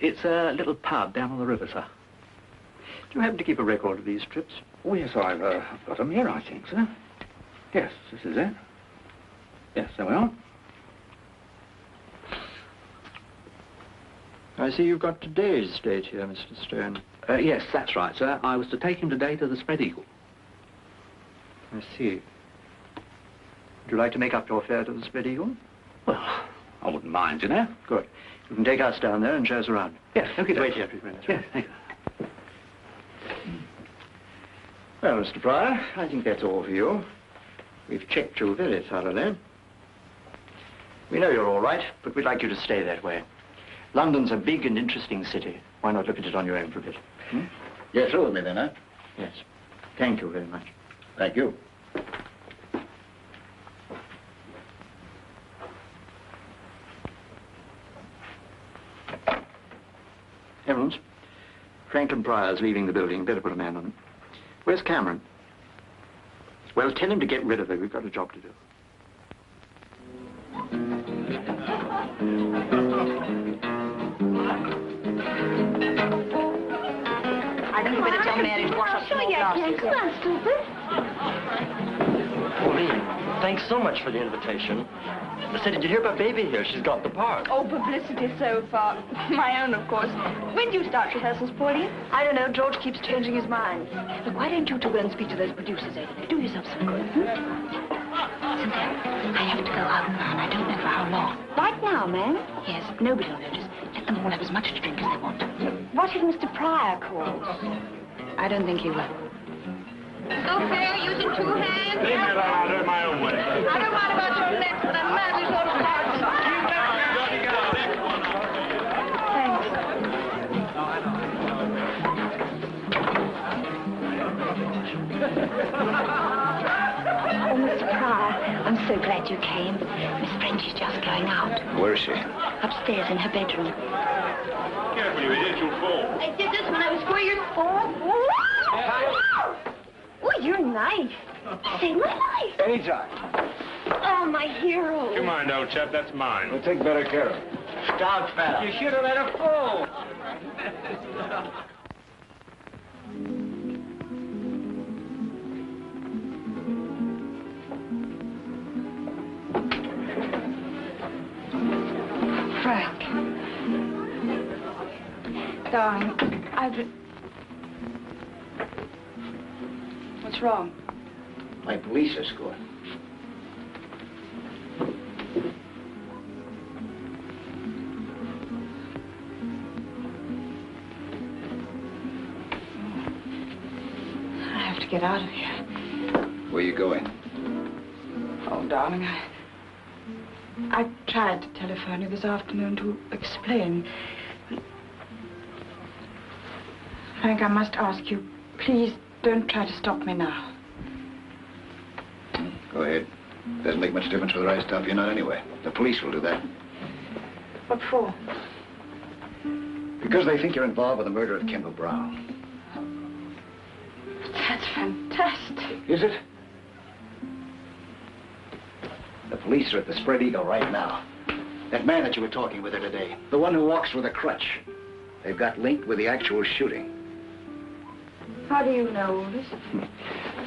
It's a little pub down on the river, sir. Do you happen to keep a record of these trips? Oh, yes, I've got them here, I think, sir. Yes, this is it. Yes, there we are. I see you've got today's date here, Mr. Stone. Yes, that's right, sir. I was to take him today to the Spread Eagle. I see. Would you like to make up your fare to the Spread Eagle? Well, I wouldn't mind, you know. Good. You can take us down there and show us around. Yes, okay. Wait here, please. Yes, thank you. Well, Mr. Pryor, I think that's all for you. We've checked you very thoroughly. We know you're all right, but we'd like you to stay that way. London's a big and interesting city. Why not look at it on your own for a bit? You're through with me then, huh? Yes. Thank you very much. Thank you. Franklin Pryor's leaving the building. Better put a man on it. Where's Cameron? Well, tell him to get rid of her. We've got a job to do. I think you better tell Mary to wash up some more glasses. Come on, stupid. Pauline, thanks so much for the invitation. I said, did you hear about Baby here? She's got the part. Oh, publicity so far. My own, of course. When do you start rehearsals, Pauline? I don't know. George keeps changing his mind. Look, why don't you two go and speak to those producers, Ada? Do yourself some good. Cynthia, I have to go out now, and I don't know for how long. Right now, ma'am? Yes, nobody will notice. Let them all have as much to drink as they want. What if Mr. Pryor calls? I don't think he will. So fair, using two hands? Leave me alone, I'll do it my own way. I don't mind about your lips, but I'm madly sort of Oh, Mr. Pryor, I'm so glad you came. Miss French is just going out. Where is she? Upstairs in her bedroom. Careful, you idiot, you'll fall. I did this when I was 4 years old. Oh, you're nice. Saved my life. Anytime. Oh, my hero. You mind, old chap, that's mine. We'll take better care of it. Stop, fella. You should have let her fall. Frank. Darling, What's wrong? My police escort. I have to get out of here. Where are you going? Oh, darling, I tried to telephone you this afternoon to explain. Frank, I must ask you, please don't try to stop me now. Go ahead. Doesn't make much difference whether I stop you or not anyway. The police will do that. What for? Because they think you're involved with the murder of Kendall Brown. That's fantastic. Is it? The police are at the Spread Eagle right now. That man that you were talking with her today, the one who walks with a crutch. They've got linked with the actual shooting. How do you know all this?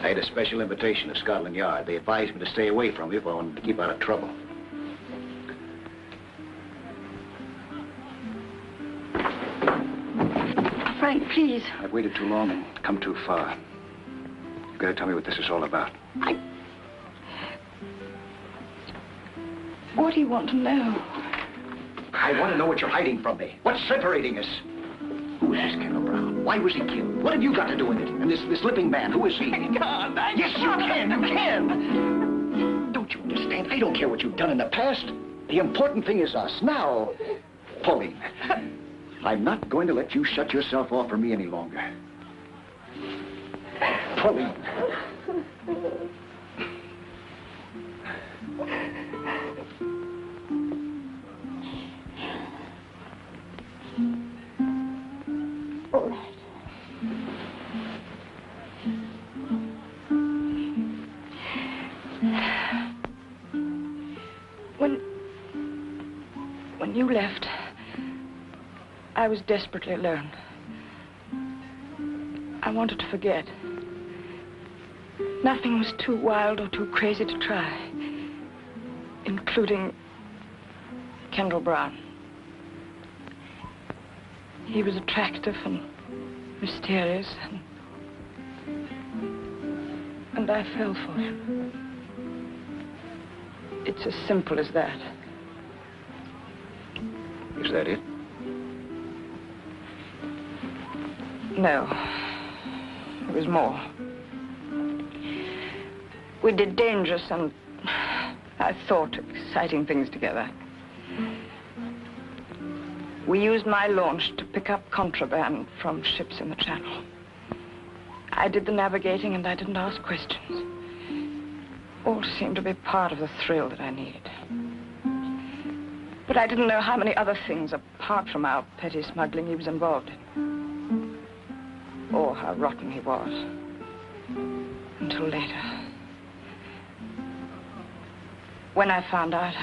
I had a special invitation to Scotland Yard. They advised me to stay away from you if I wanted to keep out of trouble. Frank, please. I've waited too long and come too far. You've got to tell me what this is all about. What do you want to know? I want to know what you're hiding from me. What's separating us? Who is this Kendall Brown? Why was he killed? What have you got to do with it? And this Limping Man, who is he? I can't. Yes, you can. You can. Don't you understand? I don't care what you've done in the past. The important thing is us. Now, Pauline, I'm not going to let you shut yourself off from me any longer. Pauline. All right. When you left, I was desperately alone. I wanted to forget. Nothing was too wild or too crazy to try, including Kendall Brown. He was attractive and mysterious, and I fell for him. It's as simple as that. Is that it? No. There was more. We did dangerous and, I thought, exciting things together. We used my launch to pick up contraband from ships in the Channel. I did the navigating and I didn't ask questions. All seemed to be part of the thrill that I needed. But I didn't know how many other things, apart from our petty smuggling, he was involved in. or how rotten he was. Until later. When I found out,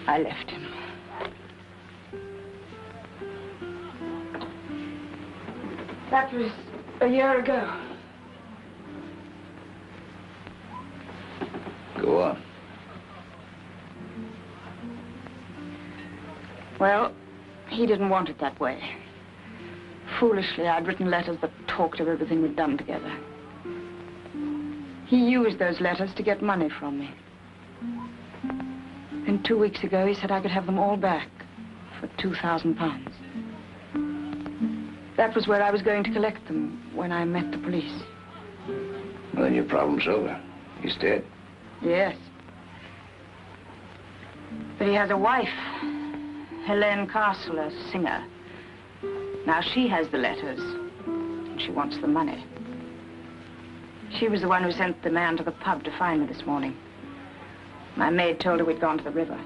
I left him. That was a year ago. Go on. Well, he didn't want it that way. Foolishly, I'd written letters that talked of everything we'd done together. He used those letters to get money from me. And 2 weeks ago, he said I could have them all back for £2,000. That was where I was going to collect them when I met the police. Well, then your problem's over. He's dead. Yes. But he has a wife, Helene Castle, a singer. Now, she has the letters, and she wants the money. She was the one who sent the man to the pub to find me this morning. My maid told her we'd gone to the river.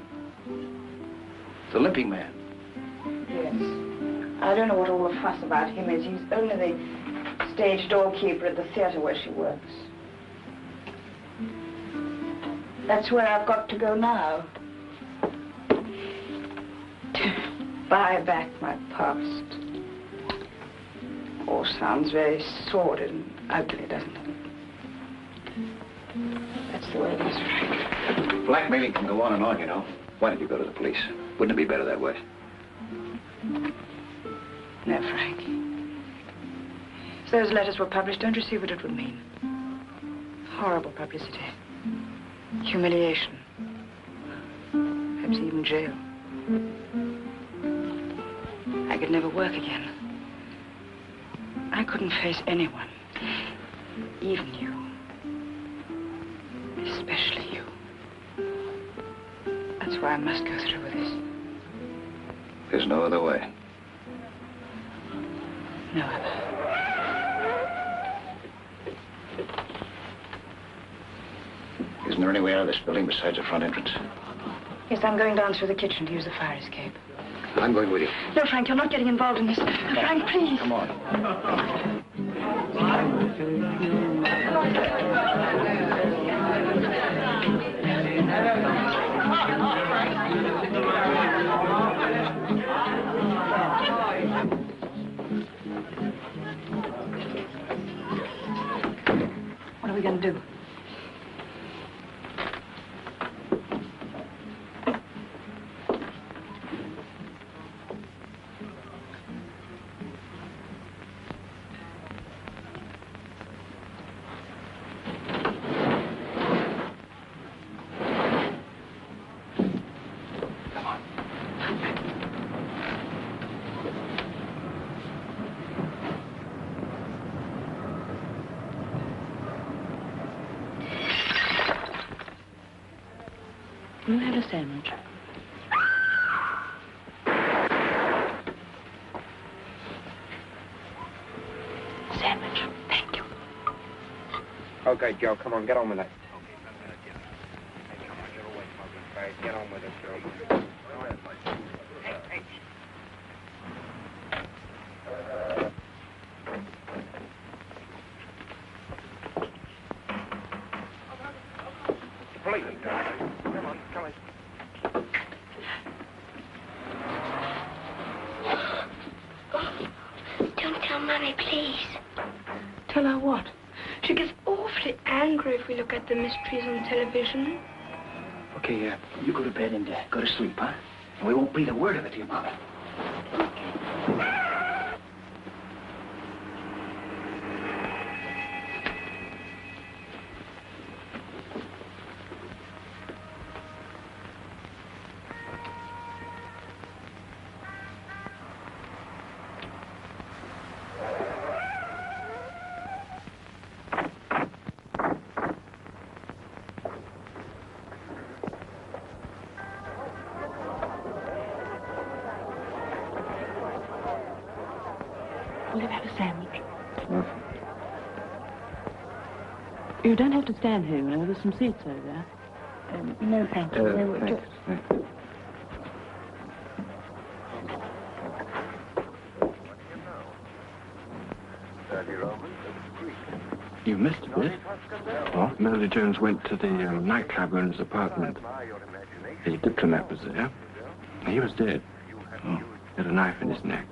The Limping Man. Yes. I don't know what all the fuss about him is. He's only the stage doorkeeper at the theater where she works. That's where I've got to go now. To buy back my past. All sounds very sordid and ugly, doesn't it? That's the way it is, Frank. Blackmailing can go on, you know. Why did you go to the police? Wouldn't it be better that way? No, Frank. If those letters were published, don't you see what it would mean? Horrible publicity. Humiliation. Perhaps even jail. I could never work again. I couldn't face anyone. Even you. Especially you. That's why I must go through with this. There's no other way. No other. Isn't there any way out of this building besides the front entrance? Yes, I'm going down through the kitchen to use the fire escape. I'm going with you. No, Frank, you're not getting involved in this. No, Frank, please. Come on. What are we going to do? Can you have a sandwich? Sandwich, thank you. Okay, Joe, come on, get on with it. Get on with it, Joe. Police. Come on, come on. Don't tell Mummy, please. Tell her what? She gets awfully angry if we look at the mysteries on television. Okay, you go to bed and go to sleep, huh? And we won't breathe a word of it to your mother. Will you have a sandwich? You don't have to stand here, you know. There's some seats over there. No, thank you. They were just... You missed a bit. What? Melody Jones went to the nightclub owner's apartment. The diplomat was there. He was dead. Oh. He had a knife in his neck.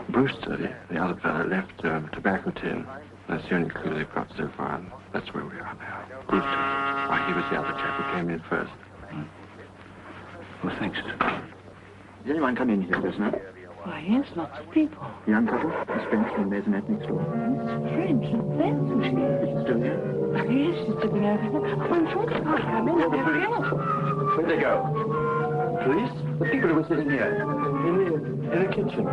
Brewster, the other fellow, left a tobacco tin. That's the only clue they've got so far, and that's where we are now. These two. Why, he was the other chap who came in first. Well, thanks. Did anyone come in here just now? Why, yes, lots of people. Young couple, Miss French from Maisonette next door. Miss French, that's who she is. Still here? Oh, yes, she's sitting over there. Oh, I'm sure she can't come in. Oh, the police. Where'd they go? Police? The people who were sitting here. In the kitchen.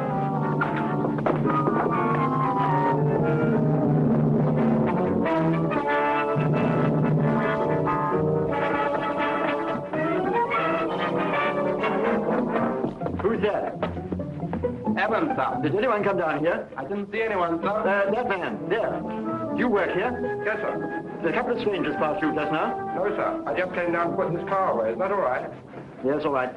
Who's that? Evans, sir. Did anyone come down here? I didn't see anyone, sir. That man, there. You work here? Yes, sir. There's a couple of strangers passed through just now. No, sir. I just came down putting this car away. Is that all right? Yes, all right.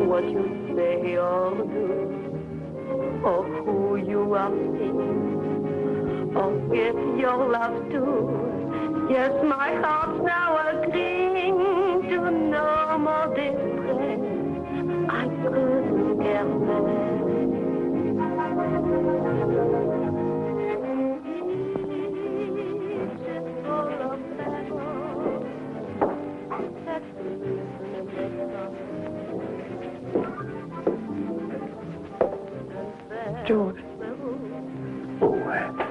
What you say or do, or who you are seeing, or if your love too. Yes, my heart's now agreeing to no more distress. I couldn't care less. George. Oh,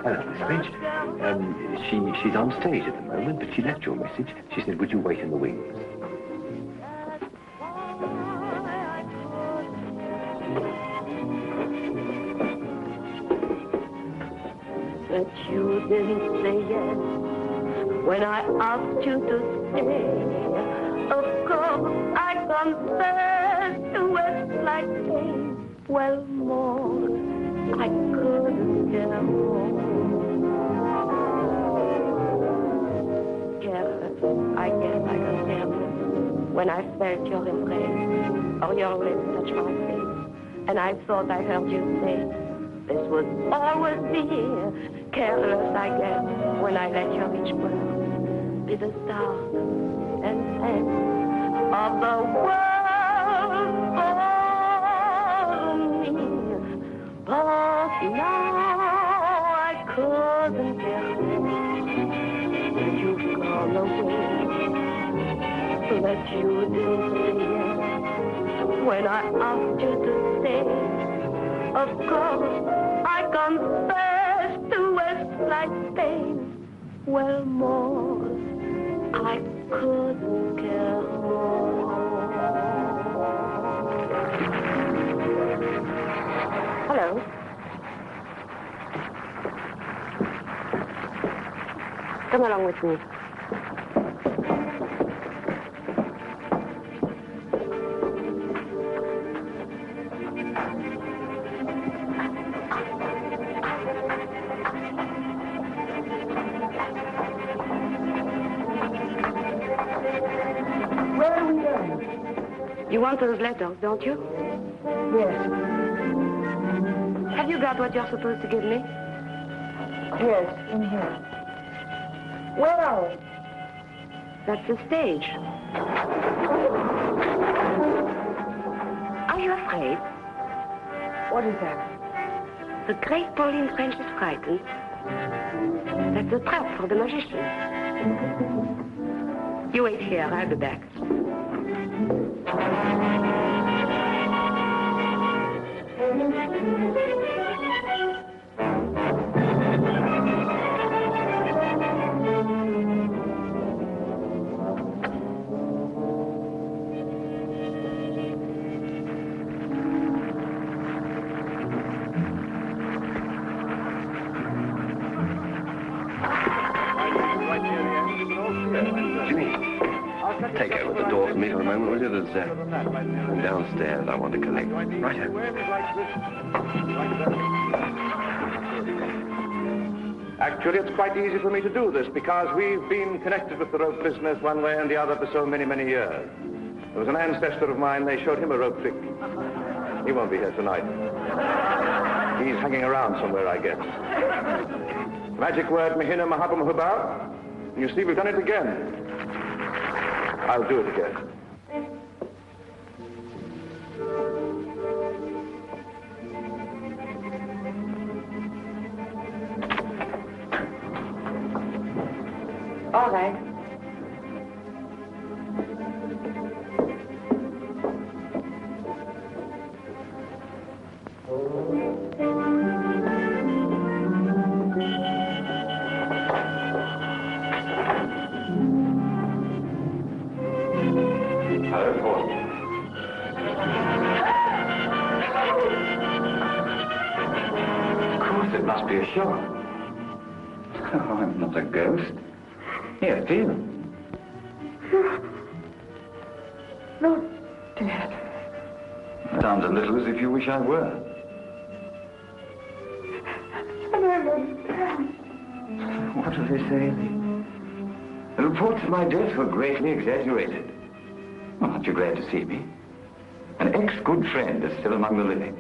hello, Miss Finch. She's on stage at the moment, but she left your message. She said, would you wait in the wings? But you didn't say yes when I asked you to stay. Of course, I confess to it like pain. Well, more, I couldn't care more. I guess I can tell you when I felt your embrace or your lips touch my face, and I thought I heard you say, this would always be here. Careless, I guess, when I let your rich world be the start and end of the world. But now I couldn't care less that you've gone away, that you didn't say yes when I asked you to stay. Of course, I confess to West like pain. Well, more, I couldn't care more. Hello. Come along with me. Where are we going? You want those letters, don't you? Yes. Have you got what you're supposed to give me? Yes, in here. Where are we? That's the stage. Are you afraid? What is that? The great Pauline French is frightened. That's a trap for the magician. You wait here, I'll be back. Take over the door for me for a moment, will you? There's downstairs I want to collect. Right here. Actually, it's quite easy for me to do this because we've been connected with the rope business one way and the other for so many, many years. There was an ancestor of mine, they showed him a rope trick. He won't be here tonight. He's hanging around somewhere, I guess. Magic word, Mahina Mahabam Hubar. You see, we've done it again. I'll do it again. All right. It must be a shot. Oh, I'm not a ghost. Here, feel. No, Dad. Sounds a little as if you wish I were. I don't understand. What do they say? The reports of my death were greatly exaggerated. Well, aren't you glad to see me? An ex-good friend is still among the living.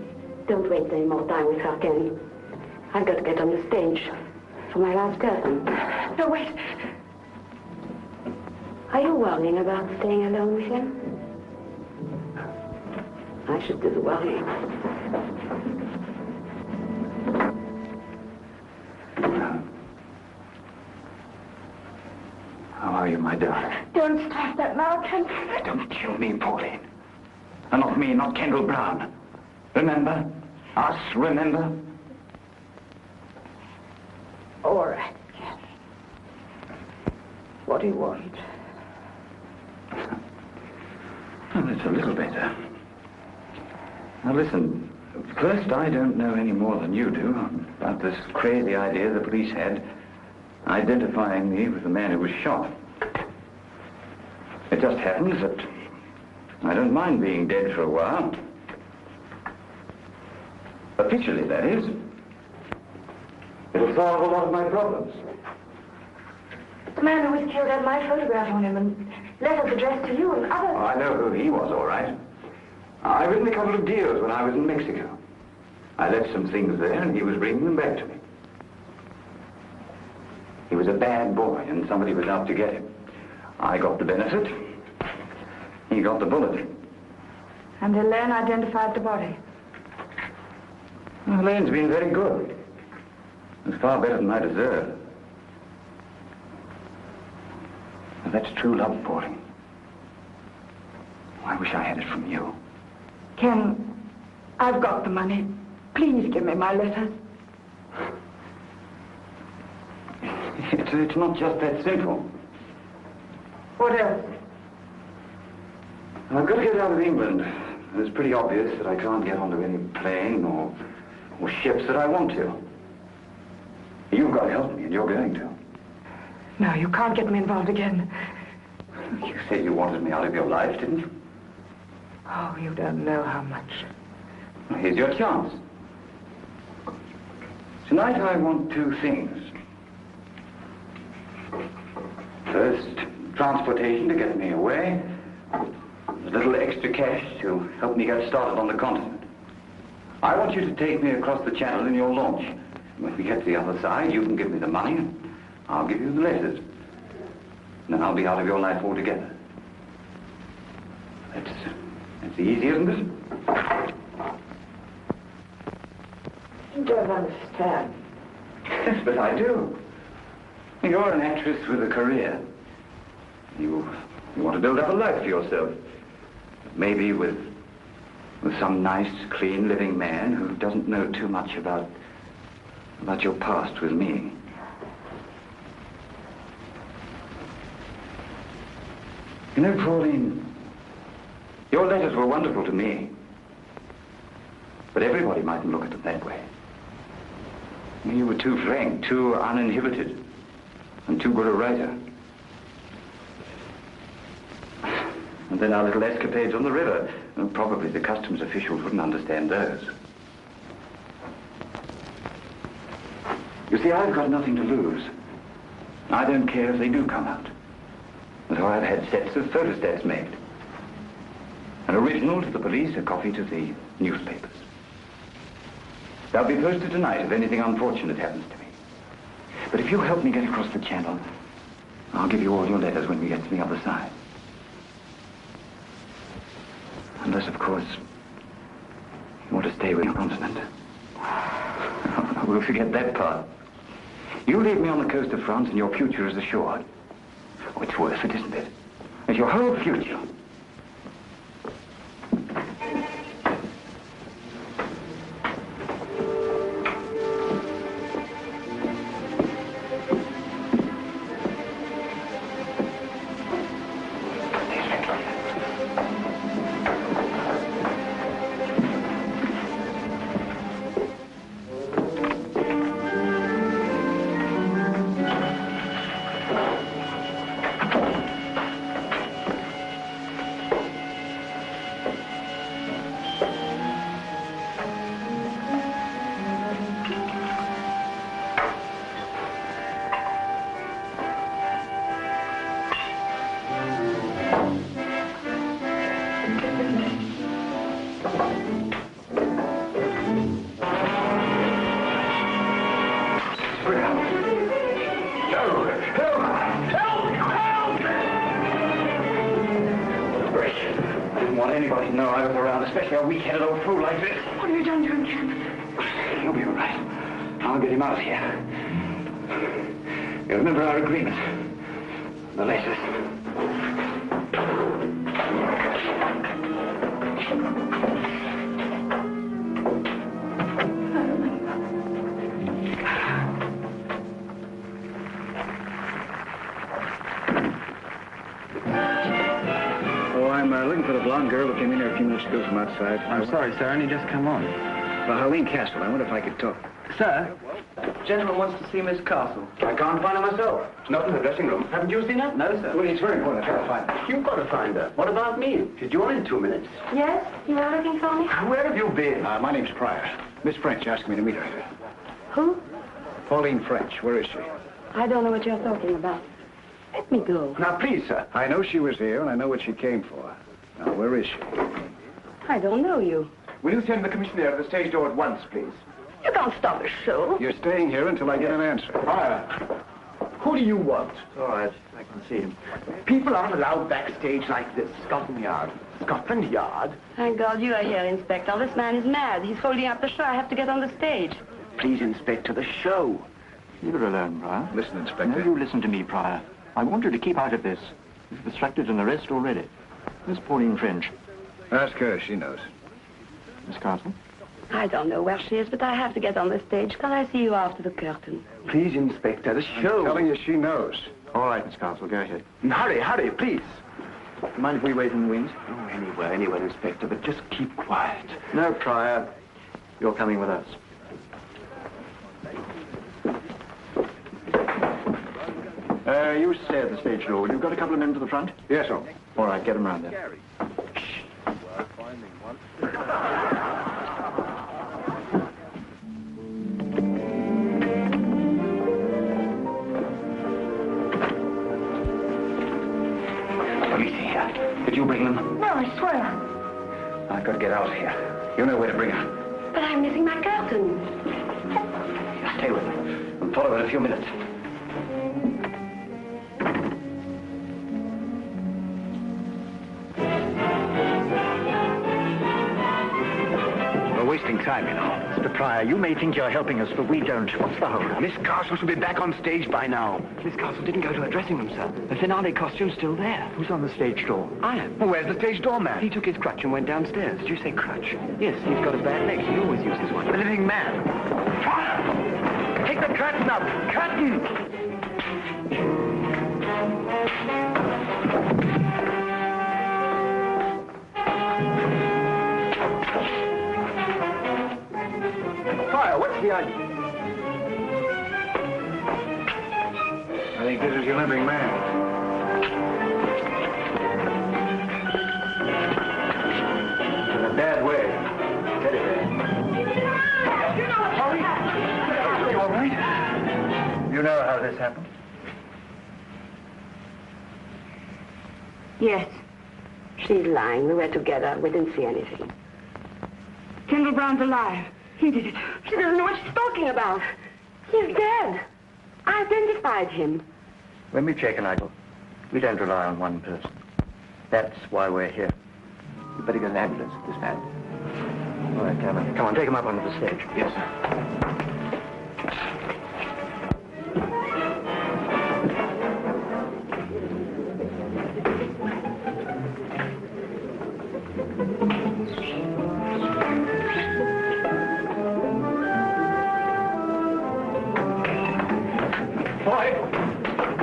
Don't waste any more time with her, Ken. I've got to get on the stage for my last curtain. No, wait. Are you worrying about staying alone with him? I should do the worrying. How are you, my darling? Don't start that now, Ken. Don't kill me, Pauline. And not me, not Kendall Brown. Remember? Us, remember? All right, Ken. What do you want? Well, it's a little better. Now, listen. First, I don't know any more than you do about this crazy idea the police had identifying me with the man who was shot. It just happens that I don't mind being dead for a while. Officially, that is. It'll solve a lot of my problems. The man who was killed had my photograph on him and letters addressed to you and others. Oh, I know who he was, all right. I written a couple of deals when I was in Mexico. I left some things there, and he was bringing them back to me. He was a bad boy, and somebody was out to get him. I got the benefit. He got the bullet. And Elaine identified the body. Well, Elaine's been very good. It's far better than I deserve. Now, that's true love, Pauline. I wish I had it from you. Ken, I've got the money. Please give me my letters. It's not just that simple. What else? I've got to get out of England. It's pretty obvious that I can't get onto any plane or ships that I want to. You've got to help me, and you're going to. No, you can't get me involved again. You said you wanted me out of your life, didn't you? Oh, you don't know how much. Well, here's your chance. Tonight I want two things. First, transportation to get me away. A little extra cash to help me get started on the continent. I want you to take me across the channel in your launch. When we get to the other side, you can give me the money, and I'll give you the letters. And then I'll be out of your life altogether. That's easy, isn't it? You don't understand. Yes, but I do. You're an actress with a career. You want to build up a life for yourself. Maybe with some nice, clean, living man who doesn't know too much about your past with me. You know, Pauline, your letters were wonderful to me. But everybody mightn't look at them that way. You were too frank, too uninhibited, and too good a writer. And then our little escapades on the river. Well, probably the customs officials wouldn't understand those. You see, I've got nothing to lose. I don't care if they do come out. And so I've had sets of photostats made. An original to the police, a copy to the newspapers. They'll be posted tonight if anything unfortunate happens to me. But if you help me get across the channel, I'll give you all your letters when we get to the other side. Unless, of course, you want to stay with your continent. We'll forget that part. You leave me on the coast of France and your future is assured. Oh, it's worth it, isn't it? It's your whole future. Outside. I'm sorry, sir. I only just come on. Well, Helene Castle, I wonder if I could talk. Sir, gentleman wants to see Miss Castle. I can't find her myself. She's not in the dressing room. Haven't you seen her? No, sir. Well, it's very important. I've got to find her. You've got to find her. What about me? She's due on in 2 minutes. Yes? You were looking for me? Where have you been? My name's Pryor. Miss French asked me to meet her. Who? Pauline French. Where is she? I don't know what you're talking about. Let me go. Now, please, sir. I know she was here, and I know what she came for. Now, where is she? I don't know you. Will you send the commissioner to the stage door at once, please? You can't stop a show. You're staying here until I get an answer. Pryor, who do you want? All right, I can see him. People aren't allowed backstage like this. Scotland Yard. Scotland Yard? Thank God you are here, Inspector. This man is mad. He's holding up the show. I have to get on the stage. Please, Inspector, the show. Leave her alone, Pryor. Listen, Inspector. No, you listen to me, Pryor. I want you to keep out of this. You've obstructed an arrest already. Miss Pauline French. Ask her. She knows. Miss Castle? I don't know where she is, but I have to get on the stage. Can I see you after the curtain? Please, Inspector, the show. I'm telling you, she knows. All right, Miss Castle, go ahead. Hurry, hurry, please. Mind if we wait in the wings? Oh, anywhere, Inspector, but just keep quiet. No, Pryor. You're coming with us. You stay at the stage door. You've got a couple of men to the front? Yes, sir. All right, get them round there. Police here. Did you bring them? No, I swear. I've got to get out of here. You know where to bring her. But I'm missing my curtain. okay with me. We'll follow in a few minutes. We're wasting time, you know. Mr. Pryor, you may think you're helping us, but we don't. What's the hurry? Miss Castle should be back on stage by now. Miss Castle didn't go to her dressing room, sir. The finale costume's still there. Who's on the stage door? I am. Well, where's the stage doorman? He took his crutch and went downstairs. Did you say crutch? Yes, he's got a bad leg. He always uses one. The living man. Fire! Take the curtain up! Curtain! Fire, what's the idea? I think this is your living man. In a bad way. Steady there. You all right? You know how this happened? Yes. She's lying. We were together. We didn't see anything. Kendall Brown's alive. He did it. She doesn't know what she's talking about. He's dead. I identified him. When we've taken idol, we don't rely on one person. That's why we're here. You better get an ambulance for this man. All right, Cameron. Come on, take him up onto the stage. Yes, sir.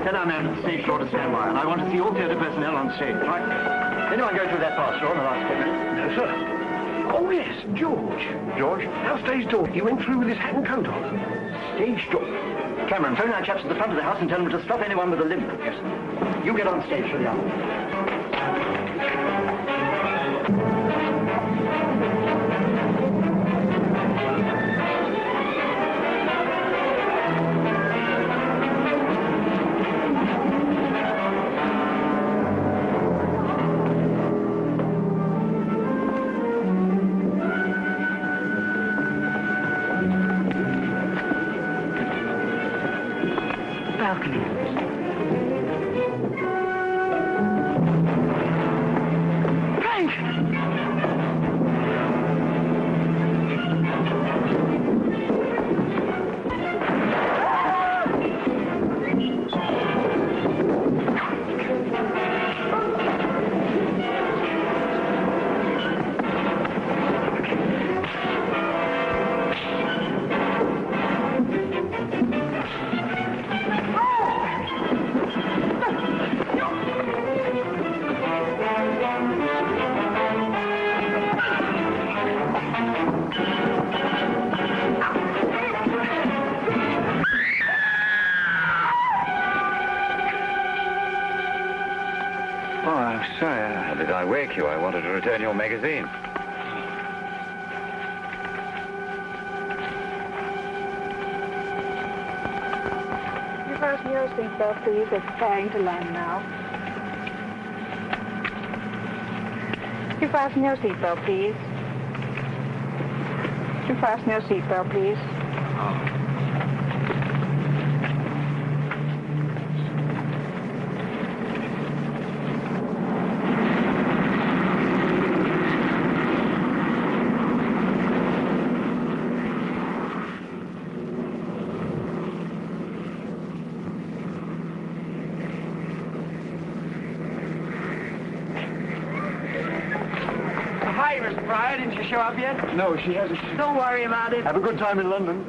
Tell our man at the stage door to stand by, and I want to see all theatre personnel on stage. Right? Anyone go through that fast door in the last 10 minutes? No, sir. Oh, yes, George. George? Our stage door. He went through with his hat and coat on. Stage door? Cameron, phone our chaps at the front of the house and tell them to stop anyone with a limp. Yes, sir. You get on stage for the hour. You. I wanted to return your magazine. You fasten your seatbelt, please. It's preparing to land now. You fasten your seatbelt, please. You fasten your seatbelt, please. Oh. Show up yet? No, she hasn't. Don't worry about it. Have a good time in London.